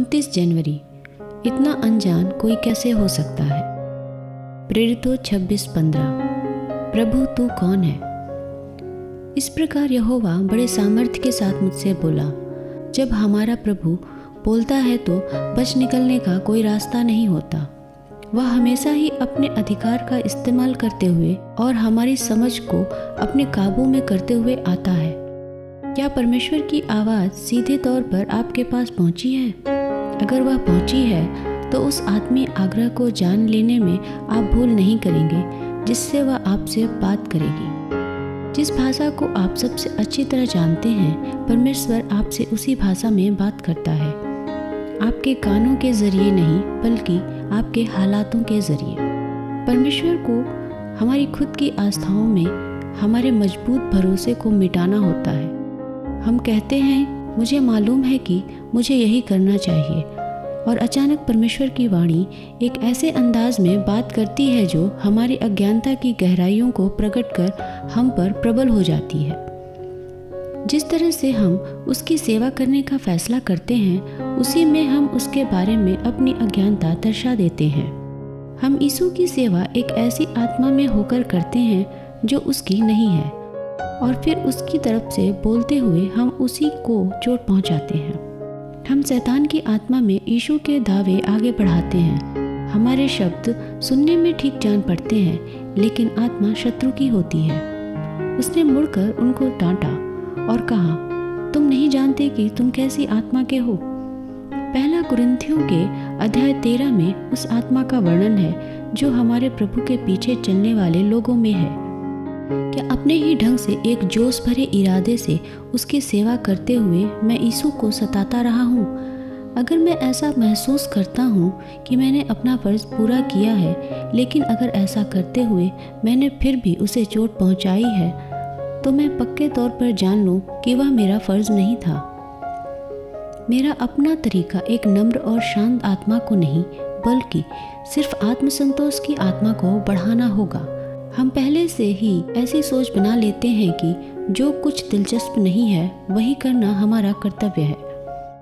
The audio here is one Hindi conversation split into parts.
29 जनवरी। इतना अनजान कोई कैसे हो सकता है। प्रेरितों 26:15। प्रभु तू कौन है। इस प्रकार यहोवा बड़े सामर्थ्य के साथ मुझसे बोला। जब हमारा प्रभु बोलता है तो बच निकलने का कोई रास्ता नहीं होता। वह हमेशा ही अपने अधिकार का इस्तेमाल करते हुए और हमारी समझ को अपने काबू में करते हुए आता है। क्या परमेश्वर की आवाज़ सीधे तौर पर आपके पास पहुंची है? अगर वह पहुंची है तो उस आत्मीय आग्रह को जान लेने में आप भूल नहीं करेंगे जिससे वह आपसे बात करेगी। जिस भाषा को आप सबसे अच्छी तरह जानते हैं, परमेश्वर आपसे उसी भाषा में बात करता है। आपके कानों के जरिए नहीं बल्कि आपके हालातों के जरिए। परमेश्वर को हमारी खुद की आस्थाओं में हमारे मजबूत भरोसे को मिटाना होता है। हम कहते हैं मुझे मालूम है कि मुझे यही करना चाहिए, और अचानक परमेश्वर की वाणी एक ऐसे अंदाज में बात करती है जो हमारी अज्ञानता की गहराइयों को प्रकट कर हम पर प्रबल हो जाती है। जिस तरह से हम उसकी सेवा करने का फैसला करते हैं, उसी में हम उसके बारे में अपनी अज्ञानता दर्शा देते हैं। हम यीशु की सेवा एक ऐसी आत्मा में होकर करते हैं जो उसकी नहीं है, और फिर उसकी तरफ से बोलते हुए हम उसी को चोट पहुंचाते हैं। हम शैतान की आत्मा में यीशु के दावे आगे बढ़ाते हैं। हमारे शब्द सुनने में ठीक जान पड़ते हैं, लेकिन आत्मा शत्रु की होती है। उसने मुड़कर उनको डांटा और कहा, तुम नहीं जानते कि तुम कैसी आत्मा के हो। पहला कुरिन्थियों के अध्याय 13 में उस आत्मा का वर्णन है जो हमारे प्रभु के पीछे चलने वाले लोगों में है। क्या अपने ही ढंग से एक जोश भरे इरादे से उसकी सेवा करते हुए मैं यीशु को सताता रहा हूँ? अगर मैं ऐसा महसूस करता हूँ कि मैंने अपना फ़र्ज़ पूरा किया है, लेकिन अगर ऐसा करते हुए मैंने फिर भी उसे चोट पहुँचाई है, तो मैं पक्के तौर पर जान लूँ कि वह मेरा फ़र्ज़ नहीं था। मेरा अपना तरीका एक नम्र और शांत आत्मा को नहीं, बल्कि सिर्फ आत्मसंतोष की आत्मा को बढ़ाना होगा। हम पहले से ही ऐसी सोच बना लेते हैं कि जो कुछ दिलचस्प नहीं है वही करना हमारा कर्तव्य है।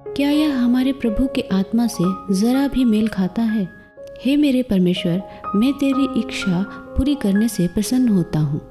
क्या यह हमारे प्रभु के आत्मा से ज़रा भी मेल खाता है? हे मेरे परमेश्वर, मैं तेरी इच्छा पूरी करने से प्रसन्न होता हूँ।